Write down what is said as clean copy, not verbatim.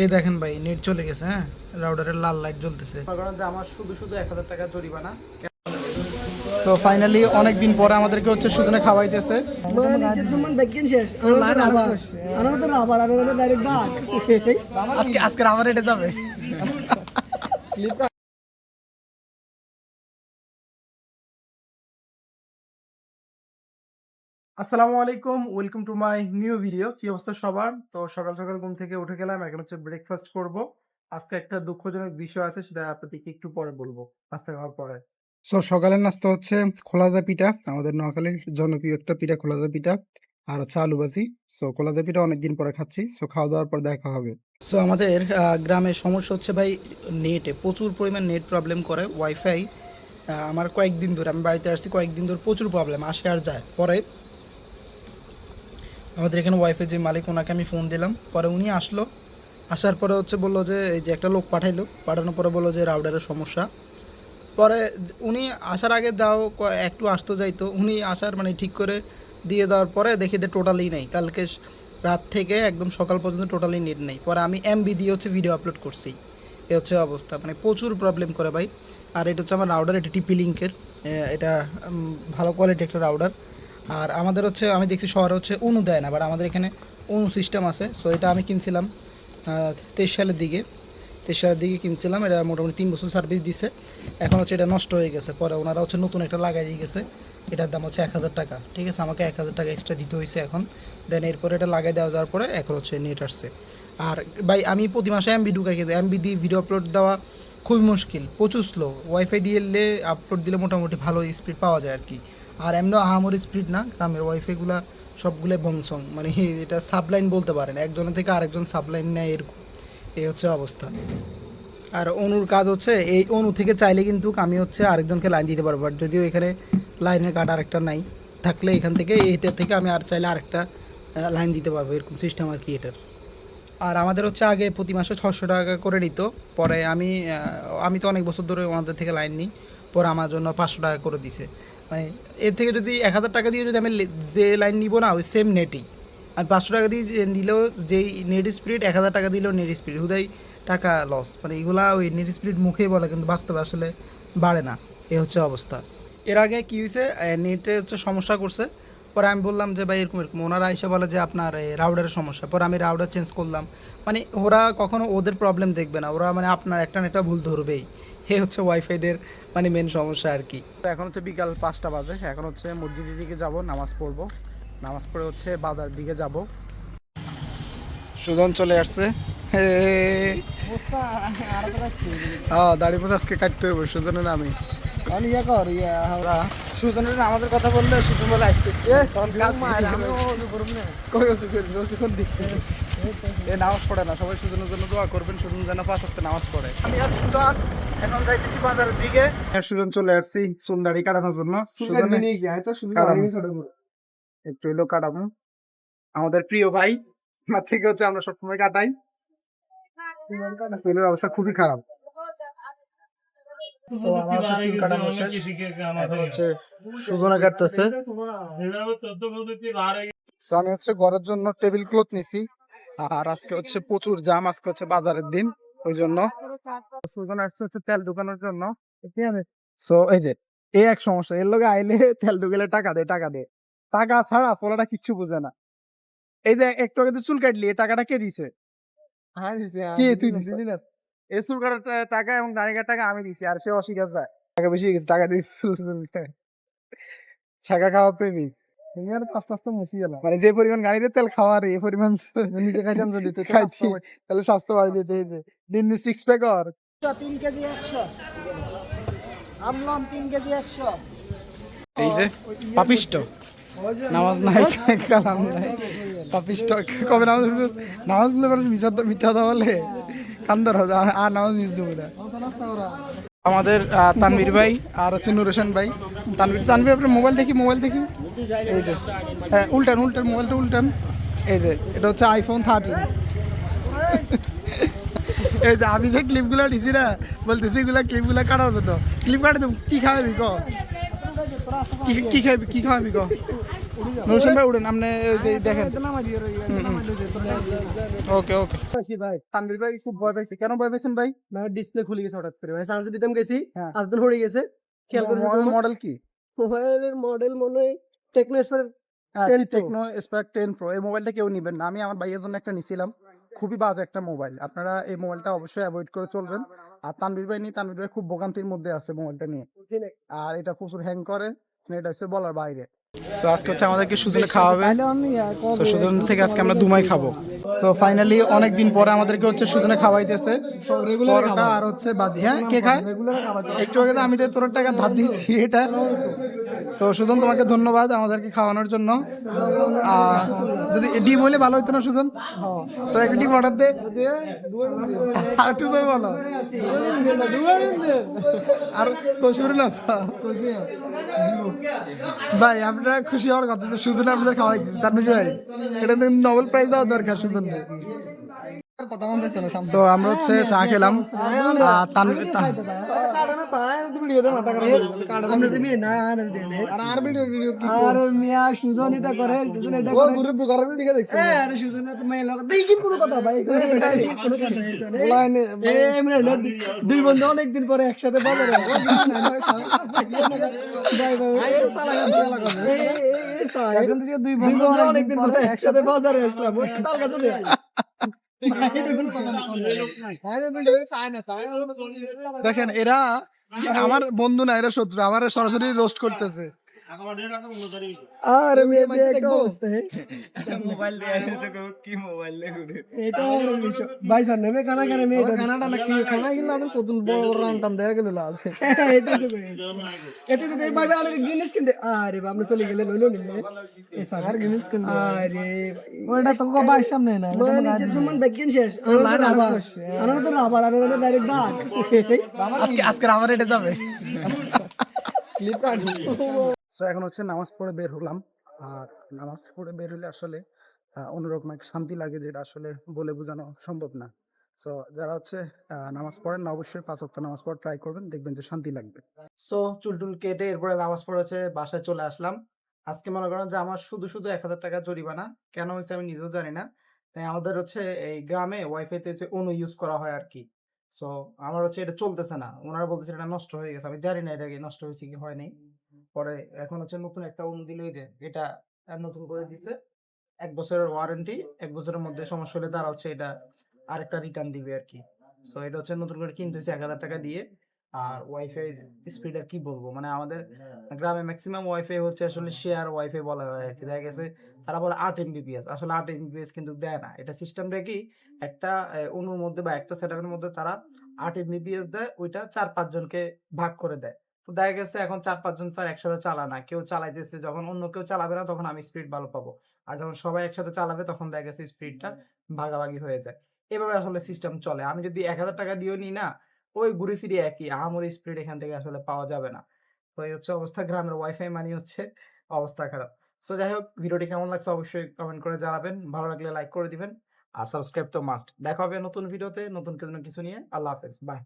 এই দেখেন ভাই নেট চলে গেছে। হ্যাঁ, রাউটারের লাল লাইট জ্বলতেছে, কারণ যে আমার শুধু শুধু 1000 টাকা জরিমানা। সো ফাইনালি অনেক দিন পরে আমাদেরকে হচ্ছে সুজনে খাওয়াইতেছে। আজকে আবার এটা যাবে। আসসালামু আলাইকুম, welcome to my new video. কি অবস্থা সবার? তো সকাল সকাল ঘুম থেকে উঠে গেলাম, এখন হচ্ছে ব্রেকফাস্ট করব। আজকে একটা দুঃখজনক বিষয় আছে, সেটা আপনাদেরকে একটু পরে বলবো নাস্তা খাওয়ার পরে। সো সকালের নাস্তা হচ্ছে খোলাজা পিঠা, আমাদের নোয়াখালীর জনপ্রিয় একটা পিঠা খোলাজা পিঠা, আর হচ্ছে আলু ভাজি। সো খোলাজা পিঠা অনেকদিন পরে খাচ্ছি, সো খাওয়া দাওয়ার পর দেখা হবে। সো আমাদের গ্রামের সমস্যা হচ্ছে ভাই নেটে প্রচুর পরিমাণ নেট প্রবলেম করে। ওয়াইফাই আমার কয়েকদিন ধরে, আমি বাড়িতে আসছি কয়েকদিন ধরে প্রচুর প্রবলেম আসে আর যায়। পরে আমাদের এখানে ওয়াইফাই যে মালিক, ওনাকে আমি ফোন দিলাম, পরে উনি আসলো। আসার পরে হচ্ছে বললো যে এই যে একটা লোক পাঠাইলো, পাঠানোর পরে বললো যে রাউটারের সমস্যা। পরে উনি আসার আগে যাও একটু আসতো যাইতো, উনি আসার মানে ঠিক করে দিয়ে দেওয়ার পরে দেখি যে টোটালি নেই। কালকে রাত থেকে একদম সকাল পর্যন্ত টোটালি নেট নেই। পরে আমি এমবি দিয়ে হচ্ছে ভিডিও আপলোড করছি। এ হচ্ছে অবস্থা, মানে প্রচুর প্রবলেম করে ভাই। আর এটা হচ্ছে আমার রাউটার, এটা টিপি লিঙ্কের, এটা ভালো কোয়ালিটি একটা রাউটার। আর আমাদের হচ্ছে আমি দেখছি শহরে হচ্ছে অনু দেয় না, বাট আমাদের এখানে অনু সিস্টেম আছে। সো এটা আমি কিনছিলাম 23 সালের দিকে, 23 সালের দিকে কিনছিলাম। এটা মোটামুটি 3 বছর সার্ভিস দিছে। এখন হচ্ছে এটা নষ্ট হয়ে গেছে, পরে ওনারা হচ্ছে নতুন একটা লাগাই দিয়ে গেছে। এটার দাম হচ্ছে 1000 টাকা। ঠিক আছে, আমাকে 1000 টাকা এক্সট্রা দিতে হয়েছে এখন। দেন এরপরে এটা লাগাই দেওয়া যাওয়ার পরে এখন হচ্ছে নেট আসছে। আর ভাই আমি প্রতি মাসে এমবি ঢুকাই, কিন্তু এমবি দিয়ে ভিডিও আপলোড দেওয়া খুবই মুশকিল, প্রচুর স্লো। ওয়াইফাই দিয়ে আপলোড দিলে মোটামুটি ভালো স্পিড পাওয়া যায় আর কি। আর এমনিও আহামরি স্পিড না, গ্রামের ওয়াইফাইগুলো সবগুলো বংসং, মানে এটা সাবলাইন বলতে পারেন, একজনের থেকে আরেকজন সাবলাইন নেয় এরকম। এই হচ্ছে অবস্থা। আর অনুর কাজ হচ্ছে এই অনু থেকে চাইলে কিন্তু আমি হচ্ছে আরেকজনকে লাইন দিতে পারবো, বাট যদিও এখানে লাইনের কার্ড আরেকটা নাই, থাকলে এখান থেকে এইটা থেকে আমি আর চাইলে আরেকটা লাইন দিতে পারবো, এরকম সিস্টেম আর কি এটার। আর আমাদের হচ্ছে আগে প্রতি মাসে 600 টাকা করে নিত। পরে আমি তো অনেক বছর ধরে ওনাদের থেকে লাইন নিই, পরে আমার জন্য 500 টাকা করে দিছে। মানে এর থেকে যদি 1000 টাকা দিয়ে যদি আমি যে লাইন নিব না, ওই সেম নেটই আমি 500 টাকা দিয়ে নিলেও, যেই নেট স্পিড 1000 টাকা দিলেও নেট স্পিড হুদাই টাকা লস। মানে এগুলা ওই নেট স্পিড মুখেই বলে, কিন্তু বাস্তবে আসলে বাড়ে না। এ হচ্ছে অবস্থা। এর আগে কী হয়েছে, নেটে হচ্ছে সমস্যা করছে। পরে আমি বললাম যে ভাই এরকম এরকম, ওনারা এসে বলে যে আপনার রাউডারের সমস্যা। পরে আমি রাউডার চেঞ্জ করলাম। মানে ওরা কখনো ওদের প্রবলেম দেখবে না, ওরা মানে আপনার একটা না একটা ভুল ধরবেই। এ হচ্ছে ওয়াইফাইদের মানে মেন সমস্যা আর কি। তো এখন হচ্ছে বিকাল 5টা বাজে, এখন হচ্ছে মসজিদের দিকে যাব, নামাজ পড়বো। নামাজ পড়ে হচ্ছে বাজার দিকে যাব। সুজন চলে আসছে। হ্যাঁ, দাড়ি পোছা আজকে কাটতে হবে সুজনের নামে। সুজনের আমাদের কথা বললে সুজন বলে আসতেছে নামাজ পড়ে না। সবাই সুজনের জন্য দোয়া করবেন, সুজন যেন 5 ওয়াক্ত নামাজ পড়ে। আমি আর সুজন এখন যাইতেছি বাজারের দিকে। সুজন চলে আসছি চুল দাড়ি কাটানোর জন্য। একটু হইলো কাটাবো, আমাদের প্রিয় ভাই থেকে হচ্ছে আমরা সবসময় কাটাই। চুলের অবস্থা খুবই খারাপ। সুজনে কাটতেছে। আমি হচ্ছে ঘরের জন্য টেবিল ক্লথ নিছি। আর আজকে হচ্ছে প্রচুর জাম, আজকে হচ্ছে বাজারের দিন, ওই জন্য সুজন আসছে হচ্ছে তেল ঢুকানোর জন্য। সো এই যে এই এক সমস্যা, এর লগে আইলে তেল ঢুকালে টাকা দে, টাকা দে, টাকা ছাড়া পোলাটা কিচ্ছু বুঝে না। এই যে একটু আগে চুল কাটলি, এই টাকাটা কে দিছে? কে তুই দিছিস? এই চুল কাটার টাকা এবং দাড়ি কাটার টাকা আমি দিছি, আর সে অস্বীকার যায়। টাকা বেশি গেছে, টাকা দিয়েছি ছাকা খাওয়া প্রেমী। আস্তে আস্তে মুছি গেল, মানে যে পরিমাণ গাড়িতে তেল খাওয়া রে, এই পরিমাণ নিজে খাইতাম যদি খাইতি, তাহলে স্বাস্থ্য বাড়ি দিতে দিন 6 প্যাক আর 3 কেজি 100 আমলম 3 কেজি 100। এই যে পাপিষ্ট, নামাজ নাই কালাম নাই, পাপিষ্ট কবে নামাজ নামাজ মিথ্যা কথা বলে কান্দর আর নামাজ মিস দেবো না। আমাদের তানভীর ভাই আর হচ্ছে নুর হোসেন ভাই। তানভীর আপনার মোবাইল দেখি এই যে হ্যাঁ, উল্টান মোবাইলটা উল্টান। এই যে এটা হচ্ছে iPhone 13। এই যে আমি যে ক্লিপগুলো দিছি না, বলতেছি ক্লিপগুলো কাটার জন্য। ক্লিপ কাটে দেবো, কি খাওয়াবি ক, কি খাওয়াবি ক? নুর হোসেন ভাই উঠেন, আপনি দেখেন ওকে ওকে ভাই তানভীর ভাই খুব ভয় পাইছে, কেন ভয় পাইছেন ভাই? ডিসপ্লে খুলে গেছে হঠাৎ করে ভাই, চার্জ দিতাম গেছি হ্যাঁ। আদল পড়ে গেছে, খেয়াল করে মডেল কি? মোবাইলের মডেল মনে হয় টেকনো স্পার হ্যাঁ 10 Pro। Tecno Spark 10 pro. এই মোবাইলটা কেউ নেবেন না, আমি আমার ভাইয়ের জন্য একটা নিছিলাম, খুবই বাজে একটা মোবাইল। আপনারা এই মোবাইলটা অবশ্যই অ্যাভয়েড করে চলবেন। আর তানভীর ভাই নিয়ে, তানভীর ভাই খুব ভোগান্তির মধ্যে আছে মোবাইলটা নিয়ে, আর এটা প্রচুর হ্যাং করে, এটা হচ্ছে বলার বাইরে। সো আজকে হচ্ছে আমাদেরকে সুজনে খাওয়াবে, সো সুজন থেকে আজকে আমরা দুমাই খাবো। সো ফাইনালি অনেক দিন পরে আমাদেরকে হচ্ছে সুজনে খাওয়াইতেছে পরোটা আর হচ্ছে বাজি। হ্যাঁ কে খায়? একটু আগে তো আমি তো তোর টাকা ধার দিয়েছি এটা। সো সুজন তোমাকে ধন্যবাদ আমাদেরকে খাওয়ানোর জন্য। যদি ডিম হইলে ভালো হইতো না সুজন, তো একটা ডিম অর্ডার দে। আর একটু জোরে বলো। আর তো শুরু না তো ভাই, আপনারা খুশি হওয়ার কথা যে সুজন আপনাদের খাওয়াইতেছে, তার মানে ভাই এটা তো নোবেল প্রাইজ দেওয়া দরকার সুজন। সো আমরা হচ্ছে চা খেলাম, দুই বন্ধু অনেকদিন পরে একসাথে বাজারে দুই বন্ধু অনেকদিন পরে একসাথে বাজারে আসলাম তার কাছে দেখেন এরা আমার বন্ধু না, এরা শত্রু, আমার সরাসরি রোস্ট করতেছে। আর মেয়ে যে একটা অবস্থা মোবাইল দিয়ে কি মোবাইল এটা ভাই স্যার নেমে কানা করে মেয়ে কানাটা না কি খানা গেল এখন কত বড় বড় রান্তাম দেখা গেল লাভ এটা তো এটা তো ভাই ভাই আরে গিনেস কিনতে আরে আমরা চলে গেলে লইলো নি এ স্যার আর গিনেস কিনতে আরে ওটা তো ভাই সামনে না মানে জমান দেখেন শেষ আর তো আবার আর ডাইরেক্ট দাগ আজকে আমার এটা যাবে। সো এখন হচ্ছে নামাজ পড়ে বের হলাম, আর নামাজ পড়ে বের হলে আসলে অন্যরকম এক শান্তি লাগে, যেটা আসলে বলে বোঝানো সম্ভব না। সো যারা হচ্ছে নামাজ পড়েন না, অবশ্যই 5 ওয়াক্ত নামাজ পড়া ট্রাই করবেন, দেখবেন যে শান্তি লাগবে। সো চুল টুল কেটে এরপরে নামাজ পড়ে হচ্ছে বাসায় চলে আসলাম। আজকে মনে করেন যে আমার শুধু শুধু 1000 টাকা জরিমানা কেন হয়েছে আমি নিজেও জানি না। তাই আমাদের হচ্ছে এই গ্রামে ওয়াইফাইতে যে অনু ইউজ করা হয় আর কি। সো আমার হচ্ছে এটা চলতেছে না, ওনারা বলতেছে এটা নষ্ট হয়ে গেছে, আমি জানি না এটা কি নষ্ট হয়েছে কি হয়নি। পরে এখন হচ্ছে নতুন একটা অনু দিল, এই যে এটা নতুন করে দিছে, 1 বছরের ওয়ারেন্টি, 1 বছরের মধ্যে সমস্যা হলে তারা হচ্ছে এটা আরেকটা রিটার্ন দিবে আর কি। সো এটা হচ্ছে নতুন করে কিনতে হয়েছে 1000 টাকা দিয়ে। আর ওয়াইফাই স্পিড আর কি বলবো, মানে আমাদের গ্রামে ম্যাক্সিমাম ওয়াইফাই হচ্ছে আসলে শেয়ার ওয়াইফাই বলা হয় আর কি। দেখা গেছে তারা বলে 8 Mbps, আসলে 8 Mbps কিন্তু দেয় না। এটা সিস্টেমটা কি, একটা অনুর মধ্যে বা একটা সেটআপের মধ্যে তারা 8 Mbps দেয়, ওইটা 4-5 জনকে ভাগ করে দেয়। তো দেখা গেছে এখন 4-5 জন তো আর একসাথে চালায় না, কেউ চালাইতেছে, যখন অন্য কেউ চালাবে না তখন আমি স্পিড ভালো পাবো, আর যখন সবাই একসাথে চালাবে তখন দেখা গেছে স্পিডটা ভাগাভাগি হয়ে যায়। এভাবে আসলে সিস্টেম চলে। আমি যদি 1000 টাকা দিয়েও নিই না, ওই ঘুরে ফিরে একই আহামরি স্পিড এখান থেকে আসলে পাওয়া যাবে না। তো এই হচ্ছে অবস্থা, গ্রামের ওয়াইফাই মানি হচ্ছে অবস্থা খারাপ। সো যাই হোক, ভিডিওটি কেমন লাগছে অবশ্যই কমেন্ট করে জানাবেন, ভালো লাগলে লাইক করে দিবেন, আর সাবস্ক্রাইব তো মাস্ট। দেখা হবে নতুন ভিডিওতে নতুন কিছু নিয়ে। আল্লাহ হাফেজ, বাই।